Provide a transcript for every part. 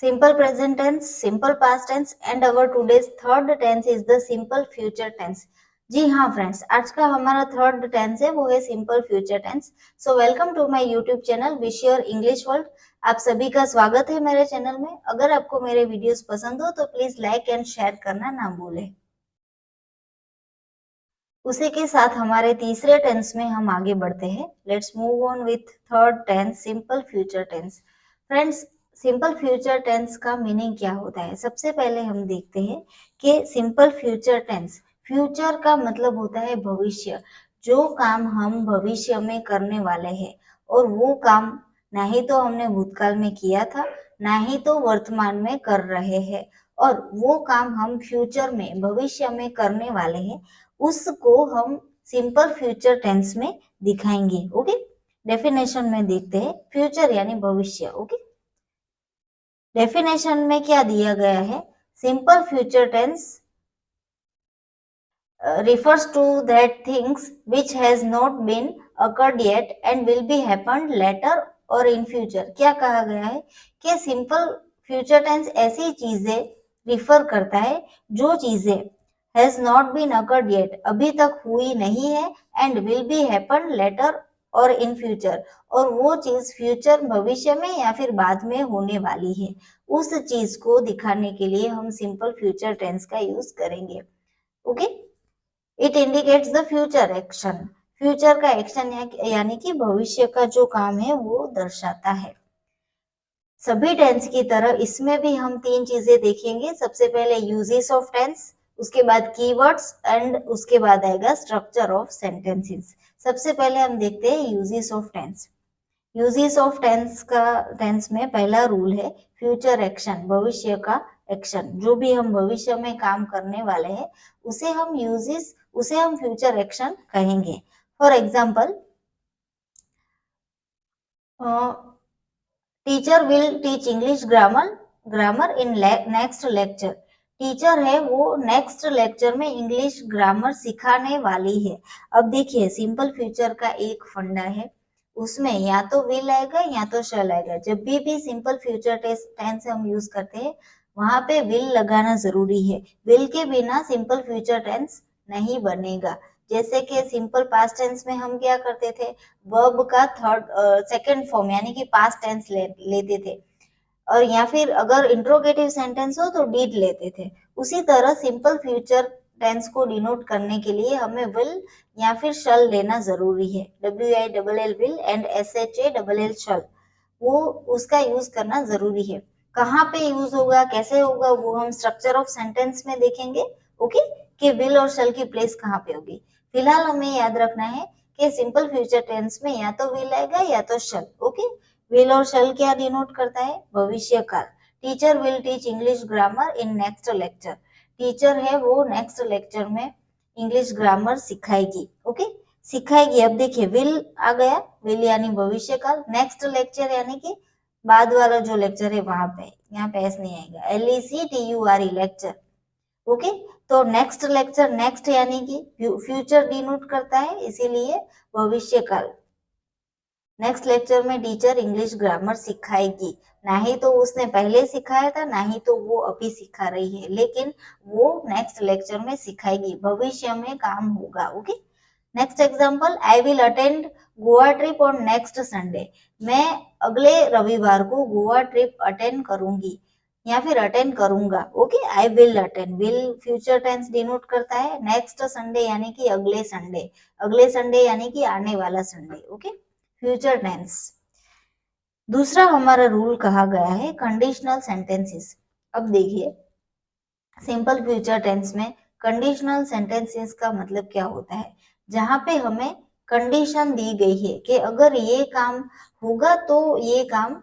simple present tense, simple past tense and our today's third tense is the simple future tense. जी हाँ friends, आज का हमारा third tense है वो है simple future tense. So welcome to my YouTube channel wish your English world. आप सभी का स्वागत है मेरे चैनल में. अगर आपको मेरे वीडियोस पसंद हो तो प्लीज लाइक एंड शेयर करना ना भूलें. उसी के साथ हमारे तीसरे टेंस में हम आगे बढ़ते हैं. Let's move on with third tense, simple future tense. Friends, simple future tense का मीनिंग क्या होता है? सबसे पहले हम देखते हैं कि सिंपल फ्यूचर टेंस, फ्यूचर का मतलब होता है भविष्य. जो काम हम भविष्य में करने वाले हैं और वो काम ना ही तो हमने भूतकाल में किया था, ना ही तो वर्तमान में कर रहे हैं, और वो काम हम फ्यूचर में, भविष्य में करने वाले हैं, उसको हम सिंपल फ्यूचर टेंस में दिखाएंगे. ओके, डेफिनेशन में देखते हैं. फ्यूचर यानी भविष्य. ओके, डेफिनेशन में क्या दिया गया है? Simple future tense refers to that things which has not been occurred yet and will be happened later or in future. क्या कहा गया है कि सिंपल फ्यूचर टेंस ऐसी चीजें रिफर करता है जो चीजें has not been occurred yet, अभी तक हुई नहीं है, and will be happen later और इन फ्यूचर, और वो चीज फ्यूचर, भविष्य में या फिर बाद में होने वाली है, उस चीज को दिखाने के लिए हम सिंपल फ्यूचर टेंस का यूज करेंगे. Okay, it indicates the future action. Future का एक्शन यानी कि भविष्य का जो काम है वो दर्शाता है. सभी टेंस की तरह इसमें भी हम तीन चीजें देखेंगे. सबसे पहले यूजेस ऑफ टेंस, उसके बाद कीवर्ड्स एंड उसके बाद आएगा स्ट्रक्चर ऑफ सेंटेंसेस. सबसे पहले हम देखते हैं uses of tense. Uses of tense में पहला रूल है फ्यूचर एक्शन, भविष्य का एक्शन. जो भी हम भविष्य में काम करने वाले हैं उसे हम फ्यूचर एक्शन कहेंगे. For example, teacher will teach English grammar in next lecture. Teacher है वो नेक्स्ट लेक्चर में इंग्लिश ग्रामर सिखाने वाली है. अब देखिए, सिंपल फ्यूचर का एक फंडा है, उसमें या तो विल आएगा या तो शैल आएगा. जब भी सिंपल फ्यूचर टेंस हम यूज करते हैं वहां पे विल लगाना जरूरी है. विल के बिना सिंपल फ्यूचर टेंस नहीं बनेगा. जैसे कि सिंपल पास्ट टेंस में हम क्या करते थे, वर्ब का सेकंड फॉर्म यानी कि पास्ट टेंस लेते थे, और या फिर अगर इंट्रोगेटिव सेंटेंस हो तो डिड लेते थे. उसी तरह सिंपल फ्यूचर टेंस को डिनोट करने के लिए हमें विल या फिर शल लेना जरूरी है. WILL विल एंड SHALL शल, वो उसका यूज करना जरूरी है. कहाँ पे यूज होगा, कैसे होगा, वो हम स्ट्रक्चर ऑफ सेंटेंस में देखेंगे. ओके, कि विल और शल की प्लेस कहाँ पे होगी. फिलहाल हमें याद रखना है कि सिंपल फ्यूचर टेंस में या तो विल आएगा या तो शल. ओके, विल और शल क्या डिनोट करता है? भविष्य काल. Teacher will teach English grammar in next lecture. Teacher है वो नेक्स्ट लेक्चर में इंग्लिश ग्रामर सिखाएगी. ओके, सिखाएगी. अब देखिए, विल आ गया, विल यानी भविष्य काल. नेक्स्ट लेक्चर यानी कि बाद वाला जो लेक्चर है वहां पे, यहाँ पे एस नहीं आएगा. LECTURE lecture. ओके, तो नेक्स्ट लेक्चर, नेक्स्ट यानी कि फ्यूचर डिनोट करता है, इसीलिए भविष्य काल. नेक्स्ट लेक्चर में टीचर इंग्लिश ग्रामर सिखाएगी. ना ही तो उसने पहले सिखाया था, ना ही तो वो अभी सिखा रही है, लेकिन वो नेक्स्ट लेक्चर में सिखाएगी, भविष्य में काम होगा. Okay, next example, I will attend Goa trip on next Sunday. मैं अगले रविवार को गोवा ट्रिप अटेंड करूंगी या फिर अटेंड करूंगा. Okay, I will attend, will future tense denote करता है. नेक्स्ट संडे यानी कि अगले संडे, अगले संडे यानी कि आने वाला संडे. Okay, future tense. दूसरा हमारा रूल कहा गया है कंडीशनल सेंटेंसेस. अब देखिए, सिंपल फ्यूचर टेंस में कंडीशनल सेंटेंसेस का मतलब क्या होता है? जहां पे हमें कंडीशन दी गई है कि अगर ये काम होगा तो ये काम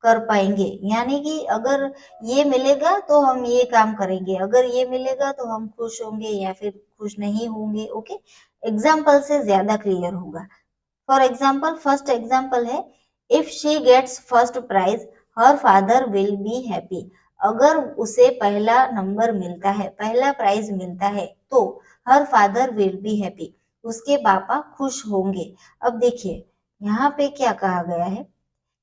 कर पाएंगे, यानी कि अगर ये मिलेगा तो हम ये काम करेंगे, अगर ये मिलेगा तो हम खुश होंगे या फिर खुश नहीं होंगे. ओके, एग्जाम्पल से ज्यादा क्लियर होगा. फॉर एग्जाम्पल, फर्स्ट एग्जाम्पल है, if she gets first prize her father will be happy. अगर उसे पहला नंबर मिलता है, पहला प्राइज मिलता है, तो हर फादर विल बी हैप्पी, उसके पापा खुश होंगे. अब देखिए, यहाँ पे क्या कहा गया है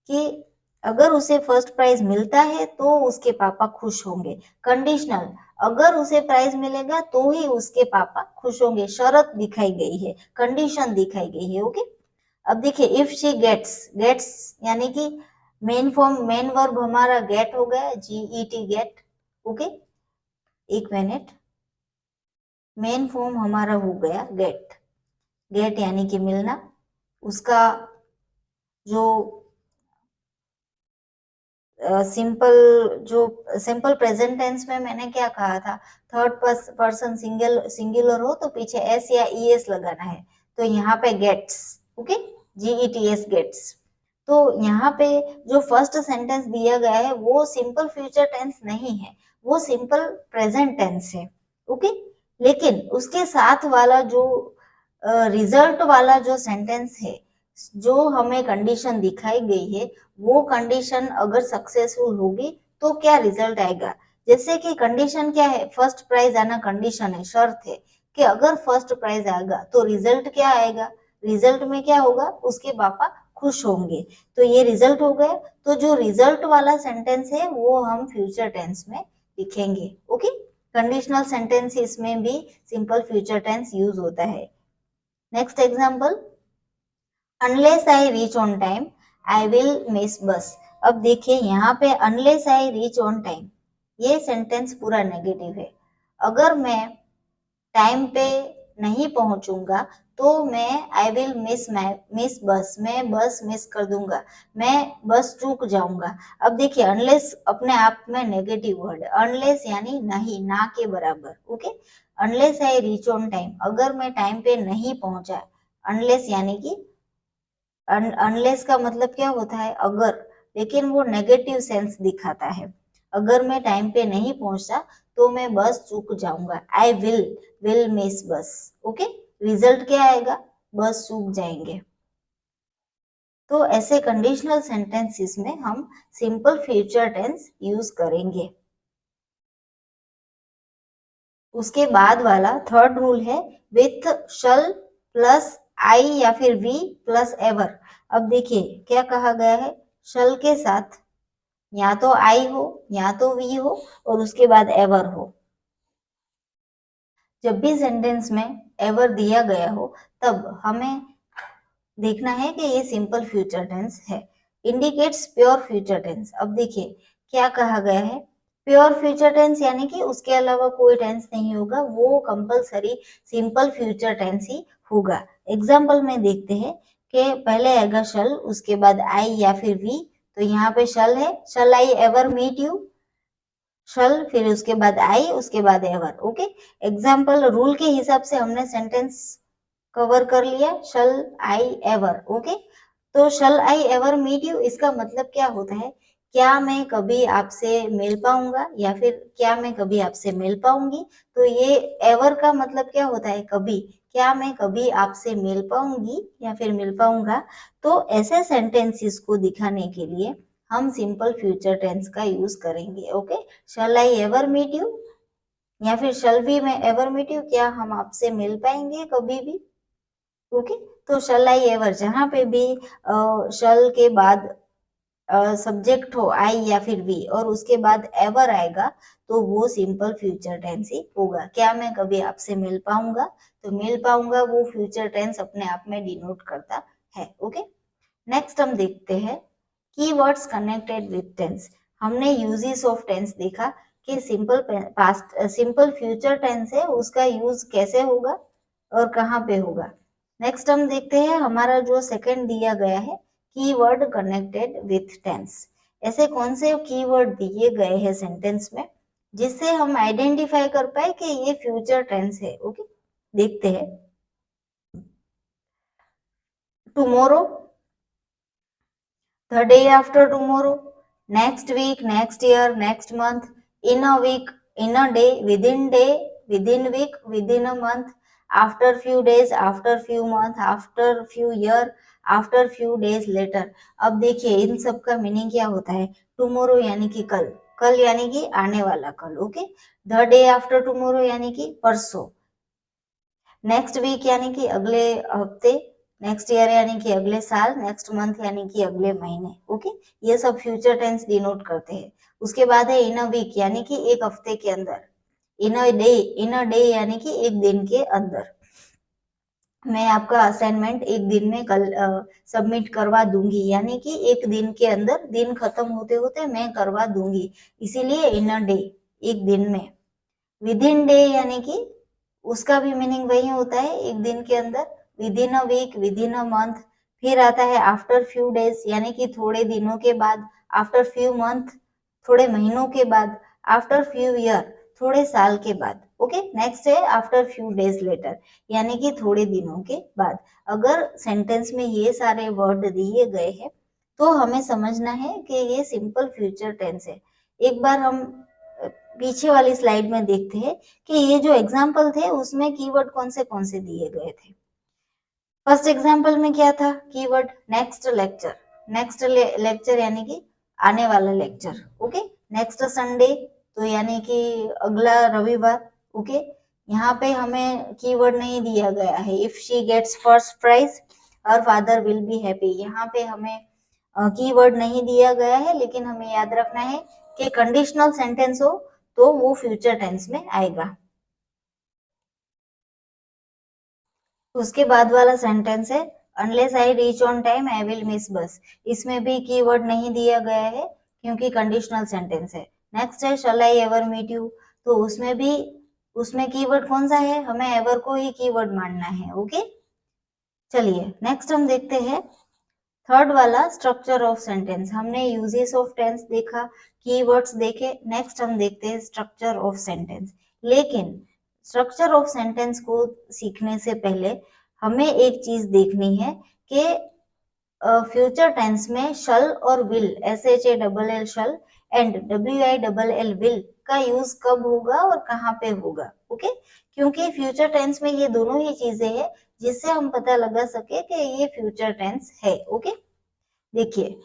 कि अगर उसे फर्स्ट प्राइज मिलता है तो उसके पापा खुश होंगे। कंडीशनल, अगर उसे प्राइज मिलेगा तो ही उसके पापा खुश होंगे। शर्त दिखाई गई है, कंडीशन दिखाई गई है। ओके, अब देखिए इफ शी गेट्स, गेट्स यानी कि मेन फॉर्म, मेन वर्ब हमारा गेट हो गया, GET गेट। ओके, एक मिनट, मेन फॉर्म हमारा हो गया गेट। गेट यानी कि मिलना, उसका जो सिंपल, जो सिंपल प्रेजेंट टेंस में मैंने क्या कहा था, थर्ड पर्सन सिंगुलर हो तो पीछे एस या ES लगाना है। तो यहाँ पे गेट्स, ओके, GETS गेट्स। तो यहाँ पे जो फर्स्ट सेंटेंस दिया गया है वो सिंपल फ्यूचर टेंस नहीं है, वो सिंपल प्रेजेंट टेंस है। ओके, लेकिन उसके साथ वाला जो रिजल्ट वाला जो सेंटेंस है, जो हमें कंडीशन दिखाई गई है, वो कंडीशन अगर सक्सेसफुल होगी तो क्या रिजल्ट आएगा। जैसे कि कंडीशन क्या है, फर्स्ट प्राइज आना कंडीशन है, शर्त है कि अगर फर्स्ट प्राइज आएगा तो रिजल्ट क्या आएगा, रिजल्ट में क्या होगा, उसके पापा खुश होंगे। तो ये रिजल्ट हो गया। तो जो रिजल्ट वाला सेंटेंस है वो हम फ्यूचर टेंस में लिखेंगे। ओके, कंडीशनल सेंटेंसेस में भी सिंपल फ्यूचर टेंस यूज होता है। Next example, unless I reach on time I will miss बस। अब देखिए यहाँ पे unless I reach on time, ये सेंटेंस पूरा नेगेटिव है। अगर मैं टाइम पे नहीं पहुंचूंगा तो मैं आई विल मिस बस, मैं बस मिस कर दूंगा, मैं बस चूक जाऊंगा। अब देखिए अनलेस अपने आप में नेगेटिव वर्ड है, अनलेस यानी नहीं, ना के बराबर। Okay, unless I reach on time, अगर मैं टाइम पे नहीं पहुंचा, अनलेस यानी कि अनलेस का मतलब क्या होता है, अगर, लेकिन वो नेगेटिव सेंस दिखाता है। अगर मैं टाइम पे नहीं पहुंचा तो मैं बस चूक जाऊंगा, आई विल मिस बस। ओके, रिजल्ट क्या आएगा, बस चूक जाएंगे। तो ऐसे कंडीशनल सेंटेंसेस में हम सिंपल फ्यूचर टेंस यूज करेंगे। उसके बाद वाला थर्ड रूल है विथ शल प्लस आई या फिर वी प्लस एवर। अब देखिए क्या कहा गया है, शल के साथ या तो आई हो या तो वी हो और उसके बाद एवर हो। जब भी सेंटेंस में एवर दिया गया हो तब हमें देखना है कि ये सिंपल फ्यूचर टेंस है, इंडिकेट्स प्योर फ्यूचर टेंस। अब देखिए क्या कहा गया है, प्योर फ्यूचर टेंस यानी कि उसके अलावा कोई टेंस नहीं होगा, वो कंपलसरी सिंपल फ्यूचर टेंस ही होगा। एग्जाम्पल में देखते हैं कि पहले आएगा शल, उसके बाद आई या फिर वी। तो यहाँ पे शल है, शल आई एवर मीट यू, शल, फिर उसके बाद आई, उसके बाद एवर। ओके, एग्जाम्पल रूल के हिसाब से हमने सेंटेंस कवर कर लिया, शल आई एवर। ओके, तो शल आई एवर मीट यू, इसका मतलब क्या होता है, क्या मैं कभी आपसे मिल पाऊंगा या फिर क्या मैं कभी आपसे मिल पाऊंगी। तो ये एवर का मतलब क्या होता है, कभी, क्या मैं कभी आपसे मिल पाऊंगी या फिर मिल पाऊंगा। तो ऐसे सेंटेंसेस को दिखाने के लिए हम सिंपल फ्यूचर टेंस का यूज करेंगे। Okay, shall I ever meet you या फिर शल वी मैं एवर मीट यू, क्या हम आपसे मिल पाएंगे कभी भी। ओके, तो शल आई एवर, जहां पे भी शल के बाद सब्जेक्ट हो आई या फिर वी और उसके बाद एवर आएगा तो वो सिंपल फ्यूचर टेंस ही होगा। क्या मैं कभी आपसे मिल पाऊंगा, तो मिल पाऊंगा वो फ्यूचर टेंस अपने आप में डिनोट करता है। ओके, नेक्स्ट हम देखते हैं कीवर्ड्स कनेक्टेड विथ टेंस। हमने यूजेस ऑफ टेंस देखा कि simple past, simple future tense है उसका यूज कैसे होगा और कहाँ पे होगा। नेक्स्ट हम देखते हैं हमारा जो सेकंड दिया गया है कीवर्ड कनेक्टेड विथ टेंस। ऐसे कौन से कीवर्ड दिए गए हैं सेंटेंस में जिससे हम आइडेंटिफाई कर पाए कि ये फ्यूचर टेंस है। ओके, देखते हैं, tomorrow, the day after tomorrow, next week, next year, next month, in a week, in a day, within week, within a month, after few days, after few months, after few year, after few days later। अब देखिए इन सब का meaning क्या होता है, tomorrow यानी कि कल, कल यानी कि आने वाला कल। Okay, the day after tomorrow यानी कि परसों, नेक्स्ट वीक यानी कि अगले हफ्ते, नेक्स्ट ईयर यानी कि अगले साल, नेक्स्ट मंथ यानी कि अगले महीने। ओके, ये सब फ्यूचर टेंस डिनोट करते हैं। उसके बाद है इन अ वीक यानी कि एक हफ्ते के अंदर। इन अ डे यानी कि एक दिन के अंदर। मैं आपका असाइनमेंट एक दिन में कल सबमिट करवा दूंगी, यानी कि एक दिन के अंदर, दिन खत्म होते होते मैं करवा दूंगी, इसीलिए इन अ डे, एक दिन में। विद इन डे यानी कि उसका भी मीनिंग वही होता है, एक दिन के अंदर। Within a week, within a month. फिर आता है आफ्टर फ्यू डेज यानी कि थोड़े दिनों के बाद। आफ्टर फ्यू मंथ, थोड़े महीनों के बाद। आफ्टर फ्यू ईयर, थोड़े साल के बाद। ओके, नेक्स्ट है आफ्टर फ्यू डेज लेटर यानी कि थोड़े दिनों के बाद। अगर सेंटेंस में ये सारे वर्ड दिए गए हैं तो हमें समझना है कि ये सिंपल फ्यूचर टेंस है। एक बार हम पीछे वाली स्लाइड में देखते हैं कि ये जो एग्जाम्पल थे उसमें कीवर्ड कौन से दिए गए थे। फर्स्ट एग्जाम्पल में क्या था keyword? Next lecture. Next lecture यानी कि आने वाला लेक्चर। ओके, नेक्स्ट संडे तो यानी कि अगला रविवार। ओके, यहाँ पे हमें कीवर्ड नहीं दिया गया है। If she gets first prize her father will be happy, यहाँ पे हमें कीवर्ड नहीं दिया गया है, लेकिन हमें याद रखना है कि कंडीशनल सेंटेंस हो तो वो फ्यूचर टेंस में आएगा। उसके बाद वाला सेंटेंस है unless I reach on time I will miss बस। इसमें भी कीवर्ड नहीं दिया गया है क्योंकि कंडीशनल सेंटेंस है। नेक्स्ट है शल आई एवर मीट यू, तो उसमें कीवर्ड कौन सा है? हमें एवर को ही कीवर्ड मानना है। ओके, चलिए नेक्स्ट हम देखते हैं थर्ड वाला स्ट्रक्चर ऑफ सेंटेंस। हमने यूजेस ऑफ टेंस देखा, कीवर्ड्स देखे, नेक्स्ट हम देखते हैं स्ट्रक्चर ऑफ सेंटेंस। लेकिन स्ट्रक्चर ऑफ सेंटेंस को सीखने से पहले हमें एक चीज देखनी है कि फ्यूचर टेंस में शल और will, S H A double L shall and W I double L will का यूज कब होगा और कहाँ पे होगा। ओके, क्योंकि फ्यूचर टेंस में ये दोनों ही चीजें हैं जिससे हम पता लगा सके कि ये फ्यूचर टेंस है। ओके, देखिए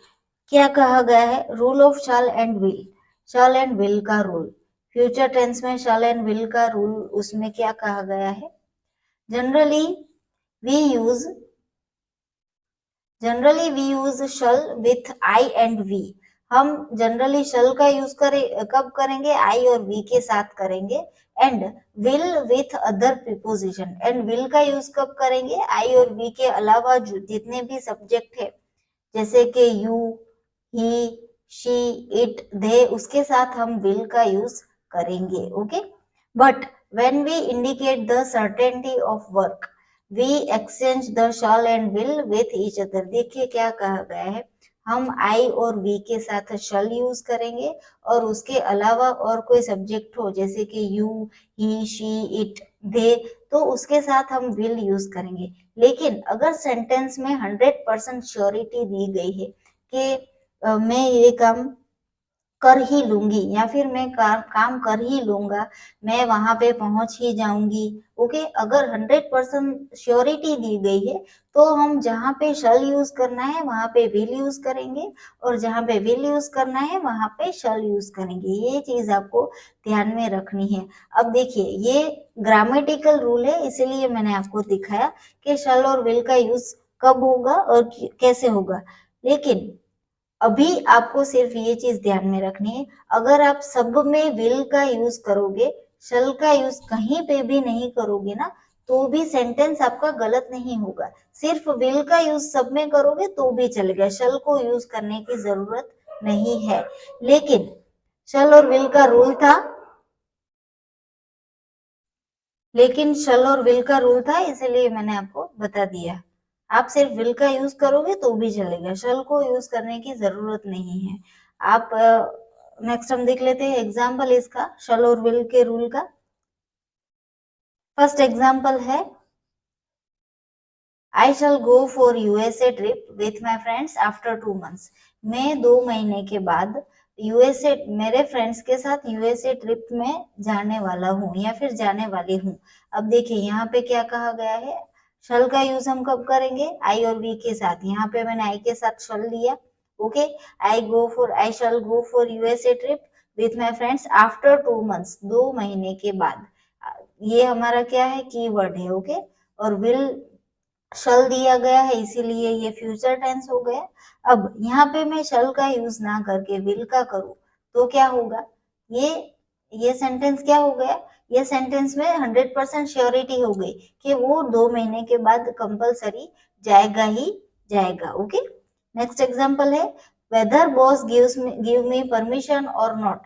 क्या कहा गया है, rule of shall and will. Shall and will का रूल, फ्यूचर टेंस में शैल एंड विल का रूल, उसमें क्या कहा गया है? Generally we use generally we use shall with I and we. हम जनरली शल का यूज कब करेंगे? आई और वी के साथ करेंगे। And will with other preposition, and will का यूज कब करेंगे? आई और वी के अलावा जितने भी सब्जेक्ट है, जैसे कि you, he, she, it, they, उसके साथ हम विल का यूज करेंगे। Okay, but when we indicate the certainty of work we exchange the shall and will with each other. देखिए क्या कहा गया है, हम आई और वी के साथ शल यूज करेंगे और उसके अलावा और कोई सब्जेक्ट हो जैसे कि यू, ही, शी, इट, दे, तो उसके साथ हम विल यूज करेंगे। लेकिन अगर सेंटेंस में 100% श्योरिटी दी गई है कि मैं ये काम कर ही लूंगी या फिर मैं काम कर ही लूंगा, मैं वहां पे पहुंच ही जाऊंगी। ओके, अगर 100% श्योरिटी दी गई है तो हम जहां पे शल यूज करना है वहां पे विल यूज करेंगे और जहां पे विल यूज करना है वहां पे शल यूज करेंगे। ये चीज आपको ध्यान में रखनी है। अब देखिए ये ग्रामेटिकल रूल है, इसीलिए मैंने आपको दिखाया कि शल और विल का यूज कब होगा और कैसे होगा। लेकिन अभी आपको सिर्फ ये चीज ध्यान में रखनी है, अगर आप सब में विल का यूज करोगे, शल का यूज कहीं पे भी नहीं करोगे ना, तो भी सेंटेंस आपका गलत नहीं होगा। सिर्फ विल का यूज सब में करोगे तो भी चलेगा, शल को यूज करने की जरूरत नहीं है। लेकिन शल और विल का रूल था लेकिन शल और विल का रूल था, इसलिए मैंने आपको बता दिया। आप सिर्फ विल का यूज करोगे तो भी चलेगा, शल को यूज करने की जरूरत नहीं है। आप नेक्स्ट हम देख लेते हैं एग्जाम्पल इसका, शल और विल के रूल का। फर्स्ट एग्जाम्पल है I shall go for USA trip with my friends after 2 months। मैं 2 महीने के बाद यूएसए मेरे फ्रेंड्स के साथ यूएसए ट्रिप में जाने वाला हूँ या फिर जाने वाली हूँ। अब देखिए यहाँ पे क्या कहा गया है, शल का यूज हम कब करेंगे? आई और वी के साथ। यहाँ पे मैंने आई के साथ शल लिया। Okay, I shall go for USA trip with my friends after 2 months, 2 महीने के बाद। ये हमारा क्या है? कीवर्ड है। ओके, और विल शल दिया गया है इसीलिए ये फ्यूचर टेंस हो गया। अब यहाँ पे मैं शल का यूज ना करके विल का करूँ तो क्या होगा, ये ये सेंटेंस क्या हो गया, ये सेंटेंस में 100% श्योरिटी हो गई कि वो 2 महीने के बाद कंपलसरी जाएगा ही जाएगा। ओके, नेक्स्ट एग्जांपल है whether boss give me permission और not,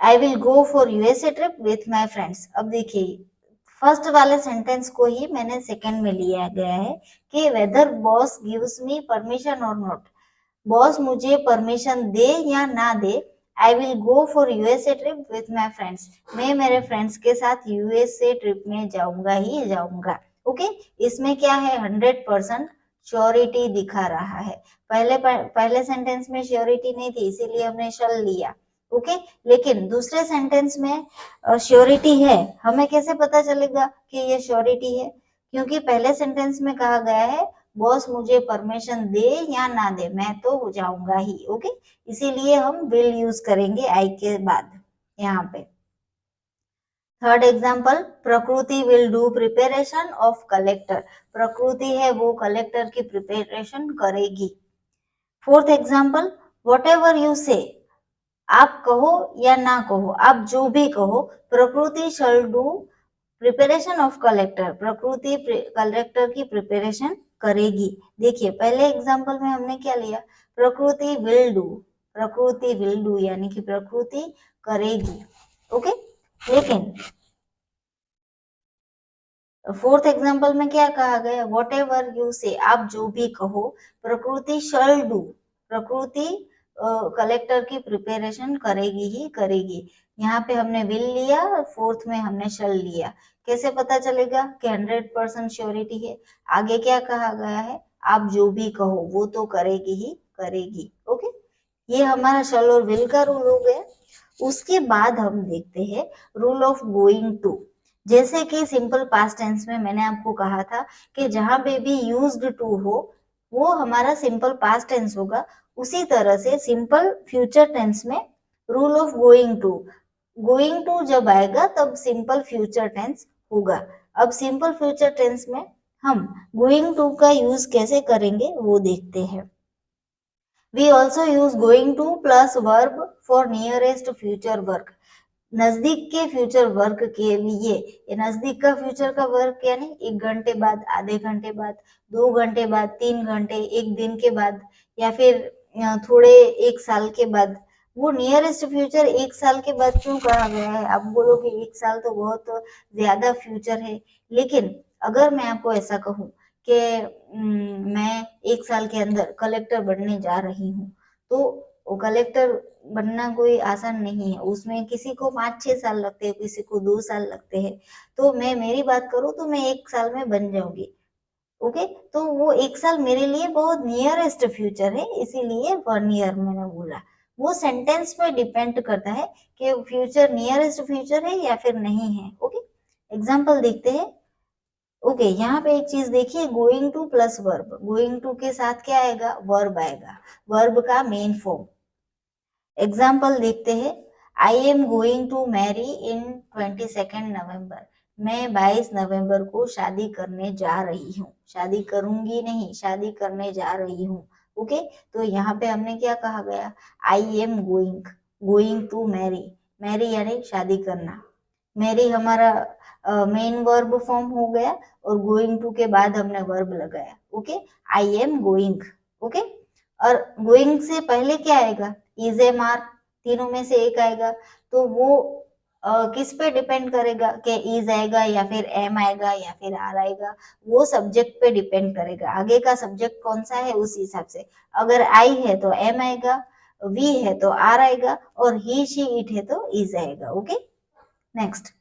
I will go for USA trip with my friends. अब देखिए फर्स्ट वाले सेंटेंस को ही मैंने सेकंड में लिया गया है कि whether boss gives me permission और नॉट, बॉस मुझे परमिशन दे या ना दे, I will go for USA trip with my friends, मैं मेरे फ्रेंड्स के साथ यूएसए ट्रिप में जाऊंगा ही जाऊंगा। ओके, इसमें क्या है 100% श्योरिटी दिखा रहा है। पहले सेंटेंस में श्योरिटी नहीं थी इसीलिए हमने शल लिया। ओके, लेकिन दूसरे सेंटेंस में श्योरिटी है, हमें कैसे पता चलेगा कि ये श्योरिटी है, क्योंकि पहले सेंटेंस में कहा गया है बॉस मुझे परमिशन दे या ना दे मैं तो हो जाऊंगा ही। ओके, इसीलिए हम विल यूज करेंगे आई के बाद यहाँ पे। थर्ड एग्जाम्पल प्रकृति will do preparation of collector, प्रकृति है वो कलेक्टर की प्रिपरेशन करेगी। Fourth example what ever you से, आप कहो या ना कहो, आप जो भी कहो, प्रकृति शल डू प्रिपरेशन ऑफ कलेक्टर, प्रकृति कलेक्टर की प्रिपरेशन करेगी। देखिए पहले एग्जांपल में हमने क्या लिया, प्रकृति विल डू, प्रकृति विल डू यानी कि प्रकृति करेगी। ओके, लेकिन फोर्थ एग्जांपल में क्या कहा गया, वॉट एवर यू से, आप जो भी कहो, प्रकृति शल डू, प्रकृति कलेक्टर की प्रिपरेशन करेगी ही करेगी। यहाँ पे हमने विल लिया, फोर्थ में हमने शल लिया। कैसे पता चलेगा कि 100% श्योरिटी है, आगे क्या कहा गया है, आप जो भी कहो वो तो करेगी ही करेगी। ओके, ये हमारा शल और विल का रूल हो गया। उसके बाद हम देखते हैं रूल ऑफ गोइंग टू। जैसे कि सिंपल पास्ट टेंस में मैंने आपको कहा था कि जहां पे भी यूज्ड टू हो वो हमारा सिंपल पास्ट टेंस होगा, उसी तरह से सिंपल फ्यूचर टेंस में रूल ऑफ गोइंग टू जब आएगा तब सिंपल फ्यूचर टेंस होगा। अब सिंपल फ्यूचर टेंस में हम गोइंग टू का यूज कैसे करेंगे वो देखते हैं। We also use going to plus verb for nearest future work. नजदीक के फ्यूचर वर्क के लिए, ये नजदीक का फ्यूचर का वर्क यानी 1 घंटे बाद, आधे घंटे बाद, 2 घंटे बाद, 3 घंटे, एक दिन के बाद, या फिर थोड़े 1 साल के बाद। वो नियरेस्ट फ्यूचर 1 साल के बाद क्यों कहा गया है, आप बोलोगे 1 साल तो बहुत ज्यादा फ्यूचर है, लेकिन अगर मैं आपको ऐसा कहूँ कि मैं 1 साल के अंदर कलेक्टर बनने जा रही हूँ, तो वो कलेक्टर बनना कोई आसान नहीं है, उसमें किसी को 5-6 साल लगते हैं, किसी को 2 साल लगते हैं। तो मैं मेरी बात करूँ तो मैं 1 साल में बन जाऊंगी। ओके, तो वो 1 साल मेरे लिए बहुत नियरेस्ट फ्यूचर है, इसीलिए 1 ईयर मैंने बोला। वो सेंटेंस पे डिपेंड करता है कि फ्यूचर नियरेस्ट फ्यूचर है या फिर नहीं है। ओके, एग्जाम्पल देखते हैं। ओके, यहाँ पे एक चीज देखिए, going to plus verb, going to के साथ क्या आएगा, वर्ब आएगा, वर्ब का मेन फॉर्म। एग्जाम्पल देखते हैं, I am going to marry in 22 November, मैं 22 नवंबर को शादी करने जा रही हूँ, शादी करूंगी नहीं, शादी करने जा रही हूँ। ओके, तो यहाँ पे हमने क्या कहा गया, I am going to marry, marry यानी शादी करना, मैरी हमारा मेन वर्ब फॉर्म हो गया, और गोइंग टू के बाद हमने वर्ब लगाया। Okay, I am going. Okay, और गोइंग से पहले क्या आएगा, इज एम आर, तीनों में से एक आएगा, तो वो किस पे डिपेंड करेगा कि इज आएगा या फिर एम आएगा या फिर आर आएगा, वो सब्जेक्ट पे डिपेंड करेगा, आगे का सब्जेक्ट कौन सा है उस हिसाब से। अगर आई है तो एम आएगा, वी है तो आर आएगा, और ही शी इट है तो इज आएगा। Okay, next,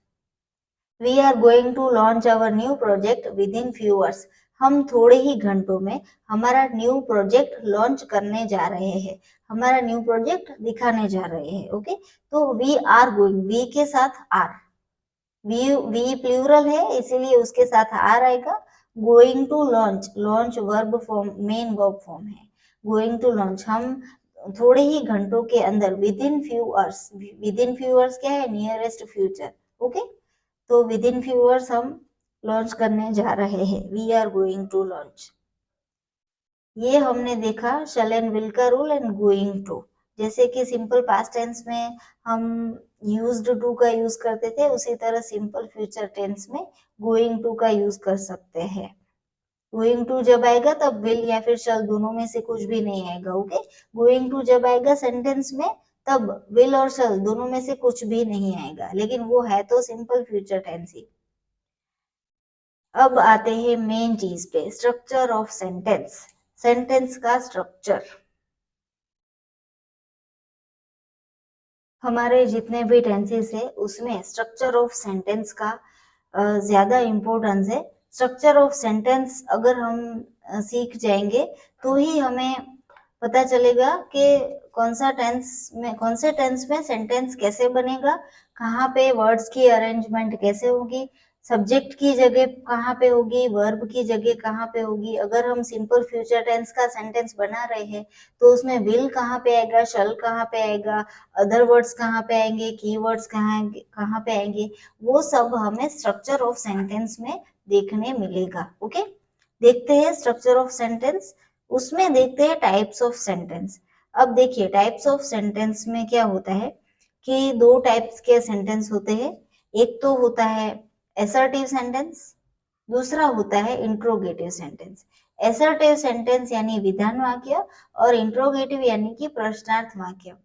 we are going to launch our new project within few hours, हम थोड़े ही घंटों में हमारा न्यू प्रोजेक्ट लॉन्च करने जा रहे हैं, हमारा न्यू प्रोजेक्ट दिखाने जा रहे हैं। ओके, तो वी आर गोइंग, वी के साथ आर, वी प्लूरल है इसीलिए उसके साथ आर आएगा। Going to launch, launch verb form, main verb form है, गोइंग टू लॉन्च, हम थोड़े ही घंटों के अंदर, within few hours, within few hours क्या है, नियरेस्ट फ्यूचर। ओके, तो विद इन फ्यू आवर्स हम लॉन्च करने जा रहे हैं, we are going to launch. ये हमने देखा शैल एंड विल का रूल एंड गोइंग टू। जैसे कि सिंपल पास्ट टेंस में हम यूज्ड टू का यूज करते थे, उसी तरह सिंपल फ्यूचर टेंस में गोइंग टू का यूज कर सकते हैं। गोइंग टू जब आएगा तब विल या फिर शैल दोनों में से कुछ भी नहीं आएगा। ओके, गोइंग टू जब आएगा सेंटेंस में तब विल और शैल दोनों में से कुछ भी नहीं आएगा, लेकिन वो है तो सिंपल फ्यूचर टेंस ही। अब आते हैं मेन चीज पे, स्ट्रक्चर ऑफ सेंटेंस। सेंटेंस का स्ट्रक्चर, हमारे जितने भी टेंसेस है उसमें स्ट्रक्चर ऑफ सेंटेंस का ज्यादा इम्पोर्टेंस है। स्ट्रक्चर ऑफ सेंटेंस अगर हम सीख जाएंगे तो ही हमें पता चलेगा कि कौन से टेंस में सेंटेंस कैसे बनेगा, कहाँ पे वर्ड्स की अरेंजमेंट कैसे होगी, सब्जेक्ट की जगह कहाँ पे होगी, वर्ब की जगह कहाँ पे होगी। अगर हम सिंपल फ्यूचर टेंस का सेंटेंस बना रहे हैं तो उसमें विल कहाँ पे आएगा, शल कहाँ पे आएगा, अदर वर्ड्स कहाँ पे आएंगे, की वर्ड्स कहाँ पे आएंगे, वो सब हमें स्ट्रक्चर ऑफ सेंटेंस में देखने मिलेगा। ओके, देखते हैं स्ट्रक्चर ऑफ सेंटेंस। उसमें देखते हैं टाइप्स ऑफ सेंटेंस। अब देखिए टाइप्स ऑफ सेंटेंस में क्या होता है कि दो टाइप्स के सेंटेंस होते हैं। एक तो होता है एसर्टिव सेंटेंस, दूसरा होता है इंट्रोगेटिव सेंटेंस। एसर्टिव सेंटेंस यानी विधान वाक्य और इंट्रोगेटिव यानी कि प्रश्नार्थ वाक्य।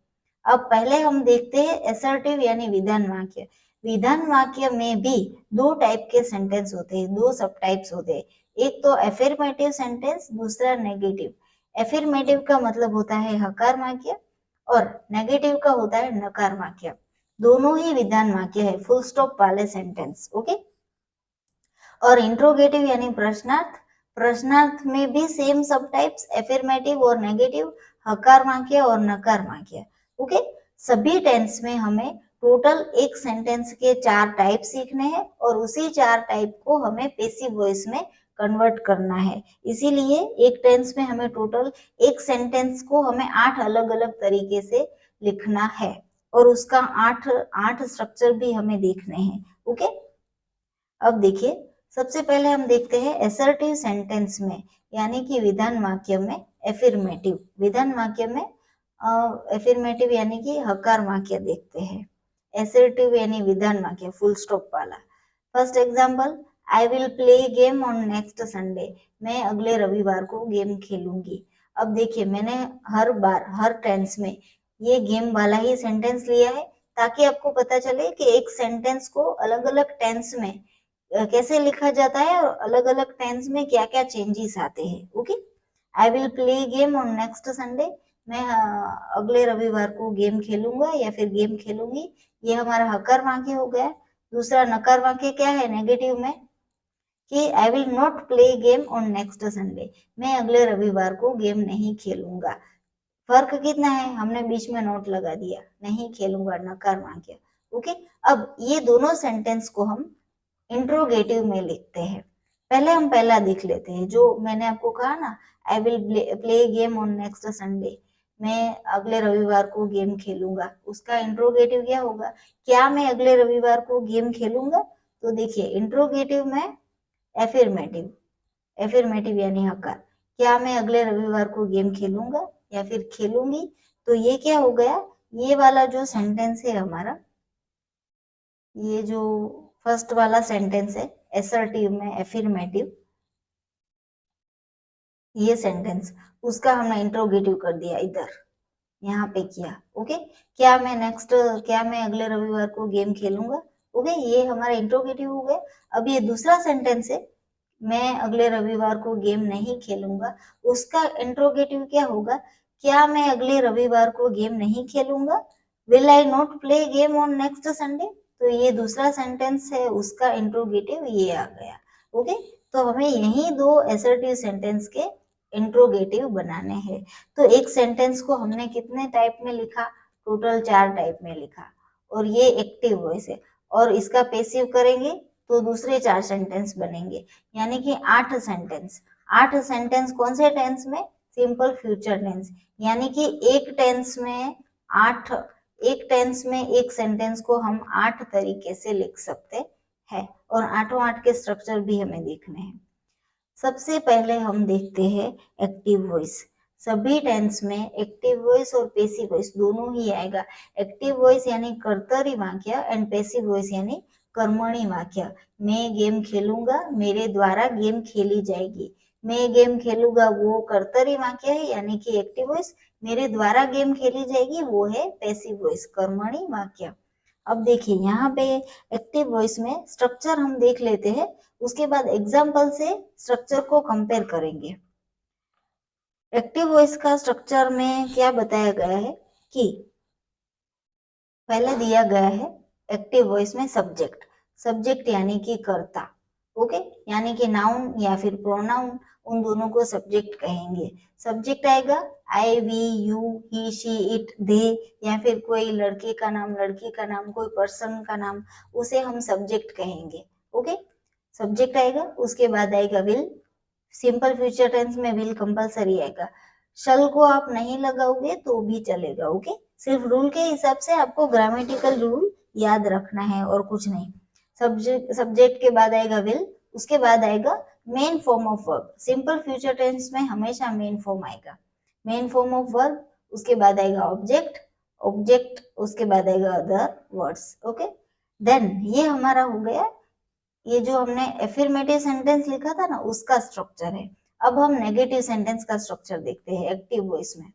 अब पहले हम देखते हैं एसर्टिव यानी विधान वाक्य। विधान वाक्य में भी दो टाइप के सेंटेंस होते हैं, दो सब टाइप्स होते हैं। एक तो एफर्मेटिव सेंटेंस, दूसरा नेगेटिव। एफर्मेटिव का मतलब होता है हकार वाक्य और नेगेटिव का होता है नकार वाक्य। दोनों ही विधान वाक्य है, फुल स्टॉप वाले सेंटेंस। ओके, और इंट्रोगेटिव यानी प्रश्नार्थ। प्रश्नार्थ में भी सेम सब टाइप्स, एफर्मेटिव और नेगेटिव, हकार वाक्य और नकार वाक्य। ओके, सभी टेंस में हमें टोटल एक सेंटेंस के चार टाइप सीखने हैं और उसी चार टाइप को हमें पेसिव वॉइस में कन्वर्ट करना है। इसीलिए एक टेंस में हमें टोटल एक सेंटेंस को हमें 8 अलग अलग तरीके से लिखना है और उसका 8 स्ट्रक्चर भी हमें देखने हैं। ओके, अब देखिए सबसे पहले हम देखते हैं एसर्टिव सेंटेंस में यानी कि विधान वाक्य में एफर्मेटिव। विधान वाक्य में एफर्मेटिव यानी कि हकार वाक्य देखते हैं। एसर्टिव यानी विधान वाक्य फुल स्टॉप वाला। First example, I will play game on next Sunday. मैं अगले रविवार को गेम खेलूंगी। अब देखिए मैंने हर बार हर टेंस में ये गेम वाला ही सेंटेंस लिया है ताकि आपको पता चले कि एक सेंटेंस को अलग अलग टेंस में कैसे लिखा जाता है और अलग अलग टेंस में क्या क्या चेंजेस आते हैं। Okay, I will play game on next Sunday. मैं अगले रविवार को गेम खेलूंगा या फिर गेम खेलूंगी। ये हमारा हकार वाक्य हो गया। दूसरा नकार वाक्य क्या है नेगेटिव में कि I will not play game on next Sunday. मैं अगले रविवार को गेम नहीं खेलूंगा। फर्क कितना है, हमने बीच में नोट लगा दिया, नहीं खेलूंगा नकार वाक्य। ओके, अब ये दोनों सेंटेंस को हम इंट्रोगेटिव में लिखते हैं। पहले हम पहला देख लेते हैं जो मैंने आपको कहा ना, I will play game on next Sunday. मैं अगले रविवार को गेम खेलूंगा। उसका इंट्रोगेटिव क्या होगा, क्या मैं अगले रविवार को गेम खेलूंगा। तो देखिए इंट्रोगेटिव में एफर्मेटिव, एफर्मेटिव यानी हकार, क्या मैं अगले रविवार को गेम खेलूंगा या फिर खेलूंगी। तो ये क्या हो गया, ये वाला जो सेंटेंस है हमारा, ये जो फर्स्ट वाला सेंटेंस है एसर्टिव में एफर्मेटिव, ये सेंटेंस उसका हमने इंट्रोगेटिव कर दिया इधर यहाँ पे किया। ओके, क्या मैं अगले रविवार को गेम खेलूंगा। ओके, ये हमारा इंट्रोगेटिव हो गया। अब ये दूसरा सेंटेंस है, मैं अगले रविवार को गेम नहीं खेलूंगा। उसका इंट्रोगेटिव क्या होगा, क्या मैं अगले रविवार को गेम नहीं खेलूंगा। Will I not play game on next Sunday. तो ये दूसरा सेंटेंस है, उसका इंट्रोगेटिव ये आ गया। ओके, तो हमें यही दो एसर्टिव सेंटेंस के इंट्रोगेटिव बनाने हैं। तो एक सेंटेंस को हमने कितने टाइप में लिखा, टोटल 4 टाइप में लिखा और ये एक्टिव वॉइस है। और इसका पेसिव करेंगे तो दूसरे 4 सेंटेंस बनेंगे, यानी कि 8 सेंटेंस। 8 सेंटेंस कौन से टेंस में, सिंपल फ्यूचर टेंस। यानी कि एक टेंस में 8, एक टेंस में एक सेंटेंस को हम 8 तरीके से लिख सकते है और आठों आठ के स्ट्रक्चर भी हमें देखने हैं। सबसे पहले हम देखते हैं एक्टिव वॉइस। सभी टेंस में एक्टिव वॉइस और पैसिव वॉइस दोनों ही आएगा। एक्टिव वॉइस यानी कर्तरी वाक्य एंड पैसिव वॉइस यानी कर्मणी वाक्य। मैं गेम खेलूंगा, मेरे द्वारा गेम खेली जाएगी। मैं गेम खेलूंगा वो कर्तरी वाक्य है यानी कि एक्टिव वॉइस, मेरे द्वारा गेम खेली जाएगी वो है पैसिव वॉइस कर्मणी वाक्य। अब देखिए यहाँ पे एक्टिव वॉइस में स्ट्रक्चर हम देख लेते हैं, उसके बाद एग्जाम्पल से स्ट्रक्चर को कंपेयर करेंगे। एक्टिव वॉइस का स्ट्रक्चर में क्या बताया गया है कि पहले दिया गया है एक्टिव वॉइस में सब्जेक्ट, सब्जेक्ट यानी कि कर्ता, ओके, यानी कि नाउन या फिर प्रोनाउन, उन दोनों को सब्जेक्ट कहेंगे। सब्जेक्ट आएगा I, we, you, he, she, it, they, या फिर कोई लड़के का नाम, लड़की का नाम, कोई पर्सन का नाम, उसे हम सब्जेक्ट कहेंगे। ओके, सब्जेक्ट आएगा, उसके बाद आएगा विल। सिंपल फ्यूचर टेंस में विल कंपलसरी आएगा। शल को आप नहीं लगाओगे तो भी चलेगा। ओके, सिर्फ रूल के हिसाब से आपको ग्रामेटिकल रूल याद रखना है और कुछ नहीं। सब्जेक्ट के बाद आएगा विल, उसके बाद आएगा main form of verb. Simple future tense में हमेशा मेन फॉर्म आएगा, मेन फॉर्म ऑफ वर्ब। उसके बाद आएगा ऑब्जेक्ट, ऑब्जेक्ट उसके बाद आएगा अदर वर्ड्स। ओके, देन ये हमारा हो गया, ये जो हमने एफर्मेटिव सेंटेंस लिखा था ना उसका स्ट्रक्चर है। अब हम नेगेटिव सेंटेंस का स्ट्रक्चर देखते हैं एक्टिव वॉइस में।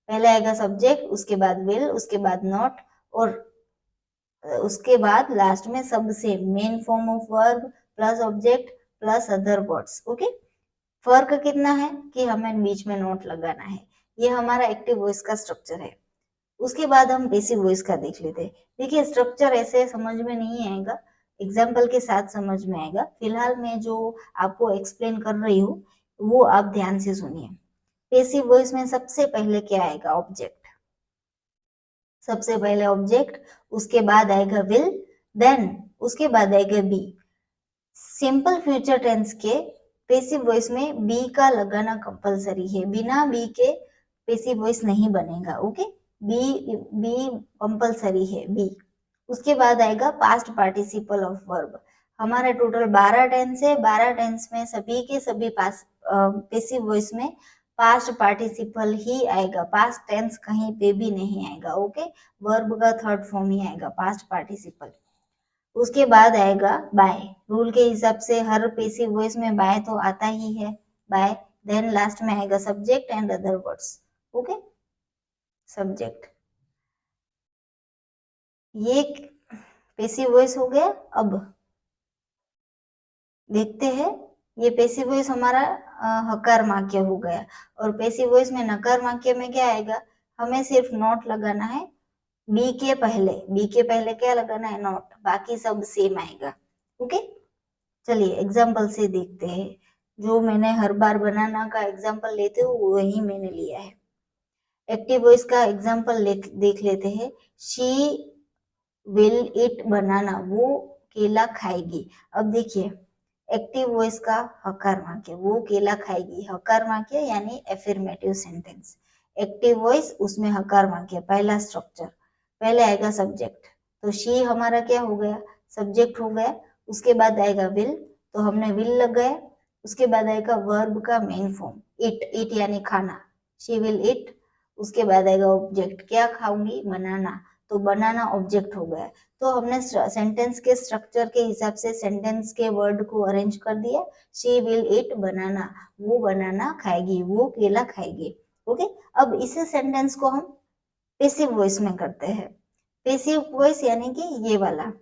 पहले आएगा सब्जेक्ट, उसके बाद विल, उसके बाद नॉट, और उसके बाद लास्ट में सबसे main form of verb plus object plus other words. Okay, फर्क कितना है कि हमें बीच में नोट लगाना है। ये हमारा एक्टिव वॉइस का स्ट्रक्चर है। उसके बाद हम पैसिव वॉइस का देख लेते हैं। देखिए स्ट्रक्चर ऐसे समझ में नहीं आएगा, एग्जाम्पल के साथ समझ में आएगा। फिलहाल मैं जो आपको एक्सप्लेन कर रही हूँ वो आप ध्यान से सुनिए। पैसिव वॉइस में सबसे पहले क्या आएगा, ऑब्जेक्ट। सबसे पहले ऑब्जेक्ट, उसके बाद आएगा विल, देन उसके बाद आएगा बी। सिंपल फ्यूचर टेंस के पैसिव वॉइस में बी का लगाना कंपलसरी है, बिना बी के पैसिव वॉइस नहीं बनेगा। ओके, बी बी कंपलसरी है, बी। उसके बाद आएगा पास्ट पार्टिसिपल ऑफ वर्ब। हमारे टोटल 12 टेंस है, 12 टेंस में सभी के सभी पैसिव वॉइस में पास्ट पार्टिसिपल ही आएगा, पास्ट टेंस कहीं पे भी नहीं आएगा। ओके, वर्ब का थर्ड फॉर्म ही आएगा पास्ट पार्टिसिपल। उसके बाद आएगा बाय। रूल के हिसाब से हर पैसिव वॉइस में बाय तो आता ही है, बाय। देन लास्ट में आएगा subject and other words. Okay, subject, ये पैसिव वॉइस हो गया। अब देखते हैं, ये पैसिव वॉइस हमारा हकार वाक्य हो गया। और पैसिव वॉइस में नकार वाक्य में क्या आएगा, हमें सिर्फ नॉट लगाना है बी के पहले, बी के पहले क्या लगाना है, नॉट, बाकी सब सेम आएगा। ओके, चलिए एग्जाम्पल से देखते हैं। जो मैंने हर बार बनाना का एग्जाम्पल लेते हो वही मैंने लिया है। एक्टिव वॉइस का एग्जाम्पल देख लेते हैं। शी विल इट बनाना, वो केला खाएगी। अब देखिए एक्टिव वॉइस का हकार वाक्य, वो केला खाएगी, हकार वाक्य यानी एफर्मेटिव सेंटेंस। एक्टिव वॉइस उसमें हकार वाक्य, पहला स्ट्रक्चर। पहले आएगा सब्जेक्ट, तो शी हमारा क्या हो गया, सब्जेक्ट हो गया। उसके बाद आएगा विल, तो हमने विल लगाया। उसके बाद आएगा वर्ब का मेन फॉर्म इट, इट यानी खाना, शी विल इट। उसके बाद आएगा ऑब्जेक्ट, क्या खाऊंगी, बनाना, तो बनाना ऑब्जेक्ट हो गया। तो हमने सेंटेंस के स्ट्रक्चर के हिसाब से सेंटेंस के वर्ड को अरेंज कर दिया। शी विल इट बनाना, वो बनाना खाएगी, वो केला खाएगी। ओके, अब इसी सेंटेंस को हम पैसिव वॉइस में करते हैं। पैसिव वॉइस यानी कि ये वाला।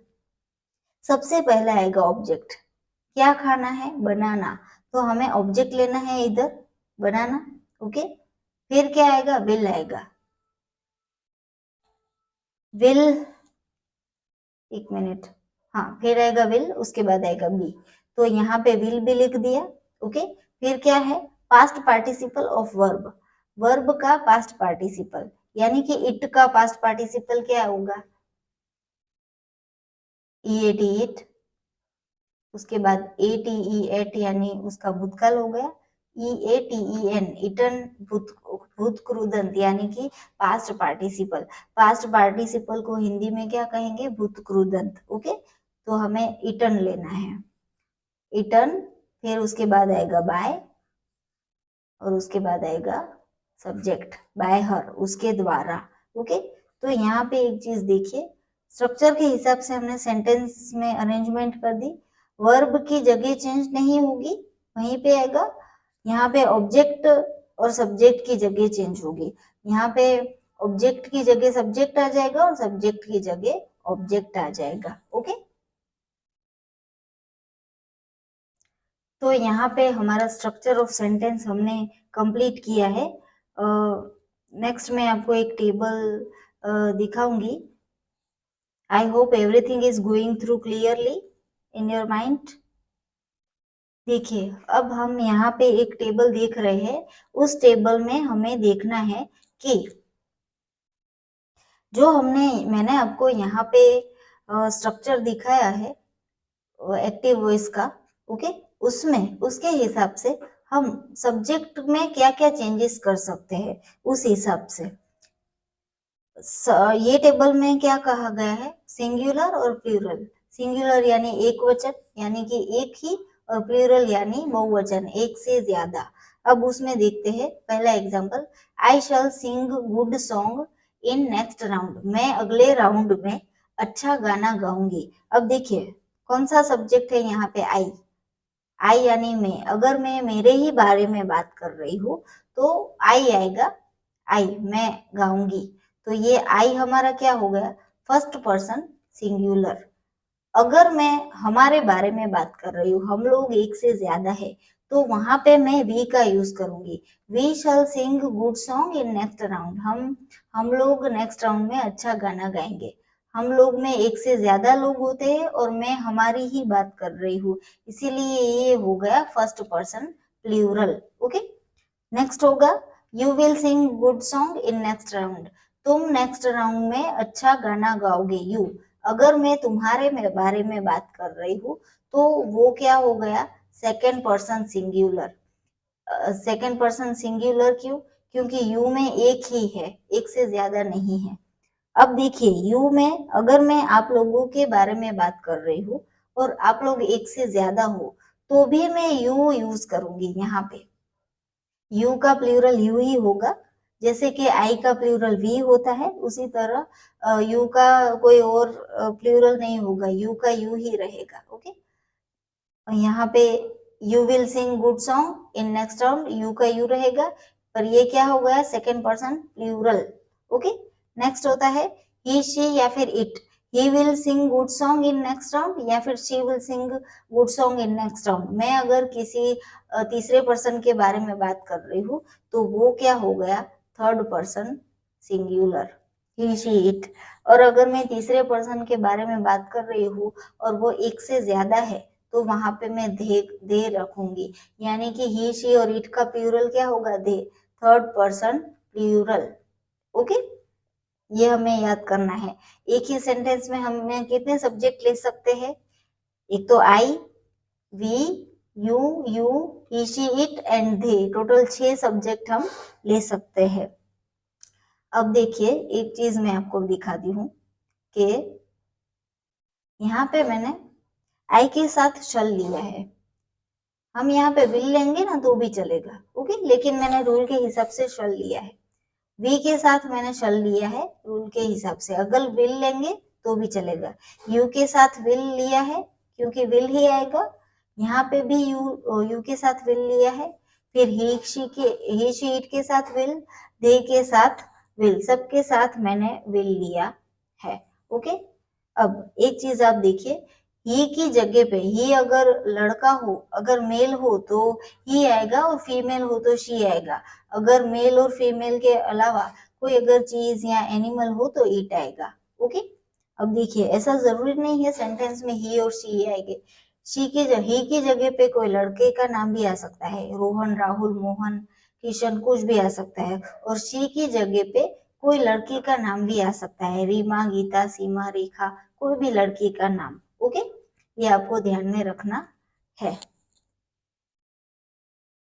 सबसे पहला आएगा ऑब्जेक्ट, क्या खाना है, बनाना, तो हमें ऑब्जेक्ट लेना है इधर, बनाना। ओके, फिर क्या आएगा, विल आएगा, विल, एक मिनट, हाँ, फिर आएगा विल, उसके बाद आएगा बी, तो यहाँ पे विल भी लिख दिया। ओके, फिर क्या है, past participle of verb, verb का पास्ट पार्टिसिपल, यानी कि इट का पास्ट पार्टिसिपल क्या होगा, ईएट, इट। उसके बाद एटीई एट यानी उसका भूतकाल हो गया, ईएटीईएन इटन, भूतक्रुदंत यानी कि पास्ट पार्टिसिपल। पास्ट पार्टिसिपल को हिंदी में क्या कहेंगे, भूतक्रुदंत। ओके, तो हमें इटन लेना है, इटन, फिर उसके बाद आएगा बाय और उसके बाद आएगा सब्जेक्ट बाय हर, उसके द्वारा। ओके, तो यहाँ पे एक चीज देखिए, स्ट्रक्चर के हिसाब से हमने सेंटेंस में अरेंजमेंट कर दी, वर्ब की जगह चेंज नहीं होगी, वहीं पे आएगा। यहाँ पे ऑब्जेक्ट और सब्जेक्ट की जगह चेंज होगी, यहाँ पे ऑब्जेक्ट की जगह सब्जेक्ट आ जाएगा और सब्जेक्ट की जगह ऑब्जेक्ट आ जाएगा। ओके, तो यहाँ पे हमारा स्ट्रक्चर ऑफ सेंटेंस हमने कंप्लीट किया है। नेक्स्ट मैं आपको एक टेबल दिखाऊंगी। I hope everything is going through clearly in your mind. देखिए, अब हम यहाँ पे एक टेबल देख रहे हैं, उस टेबल में हमें देखना है कि जो मैंने आपको यहाँ पे स्ट्रक्चर दिखाया है एक्टिव वॉइस का, ओके, उसमें उसके हिसाब से हम सब्जेक्ट में क्या क्या चेंजेस कर सकते हैं उस हिसाब से। ये टेबल में क्या कहा गया है, सिंगुलर और प्लूरल। सिंगुलर यानी एक वचन, यानी कि एक ही, और प्लूरल यानी बहुवचन, एक से ज्यादा। अब उसमें देखते हैं पहला example, I shall sing good song in next round. मैं अगले राउंड में अच्छा गाना गाऊंगी। अब देखिए कौन सा सब्जेक्ट है यहाँ पे, आई, आई यानी मैं। अगर मैं मेरे ही बारे में बात कर रही हूँ तो आई आएगा, आई मैं गाऊंगी। तो ये आई हमारा क्या हो गया, फर्स्ट पर्सन सिंगुलर। अगर मैं हमारे बारे में बात कर रही हूँ, हम लोग एक से ज्यादा है, तो वहां पे मैं वी का यूज करूंगी, we shall sing good song in next round. हम लोग नेक्स्ट राउंड में अच्छा गाना गाएंगे। हम लोग में एक से ज्यादा लोग होते हैं और मैं हमारी ही बात कर रही हूँ, इसीलिए ये हो गया first person plural. Okay, next होगा, you will sing good song in next round. तुम नेक्स्ट राउंड में अच्छा गाना गाओगे, यू। अगर मैं तुम्हारे बारे में बात कर रही हूँ तो वो क्या हो गया, second person singular. Second person singular क्यों, क्योंकि यू में एक ही है, एक से ज्यादा नहीं है। अब देखिए, यू में अगर मैं आप लोगों के बारे में बात कर रही हूँ और आप लोग एक से ज्यादा हो, तो भी मैं यू यूज करूंगी यहाँ पे। यू का प्लूरल यू ही होगा, जैसे कि आई का प्लूरल वी होता है, उसी तरह यू का कोई और प्लूरल नहीं होगा, यू का यू ही रहेगा। ओके, यहाँ पे you will sing good song in next round, you का यू रहेगा, पर ये क्या हो गया, second person plural. Okay, next होता है ही शी या फिर it. He will sing good song in next round या फिर she will sing good song in next round. मैं अगर किसी तीसरे पर्सन के बारे में बात कर रही हूँ तो वो क्या हो गया, third person singular, he she it. और अगर मैं तीसरे पर्सन के बारे में बात कर रही हूँ और वो एक से ज्यादा है, तो वहां पे मैं दे रखूंगी, यानी कि ही शी और इट का प्लूरल क्या होगा, दे, थर्ड पर्सन प्लूरल। ओके, ये हमें याद करना है। एक ही सेंटेंस में हमें कितने सब्जेक्ट ले सकते हैं, एक तो I, we, you, he she it and they, total 6 subject हम ले सकते हैं। अब देखिए एक चीज मैं आपको दिखाती हूँ कि यहाँ पे मैंने आई के साथ शल लिया है, हम यहाँ पे विल लेंगे ना तो भी चलेगा, ओके, लेकिन मैंने रूल के हिसाब से शल लिया है। वी के साथ मैंने शल लिया है रूल के हिसाब से, अगर विल लेंगे तो भी चलेगा। यू के साथ विल लिया है क्योंकि विल ही आएगा, यहाँ पे भी यू के साथ विल लिया है, फिर ही शी इट के साथ विल, दे के साथ विल, सबके साथ मैंने विल लिया है। ओके, अब एक चीज आप देखिए, ही की जगह पे, ही अगर लड़का हो, अगर मेल हो तो ही आएगा और फीमेल हो तो शी आएगा। अगर मेल और फीमेल के अलावा कोई अगर चीज या एनिमल हो तो इट आएगा। ओके, अब देखिए ऐसा जरूरी नहीं है सेंटेंस में ही और शी आएंगे। ही की जगह पे कोई लड़के का नाम भी आ सकता है, रोहन, राहुल, मोहन, किशन, कुछ भी आ सकता है। और शी की जगह पे कोई लड़की का नाम भी आ सकता है, रीमा, गीता, सीमा, रेखा, कोई भी लड़की का नाम। ओके, ये आपको ध्यान में रखना है।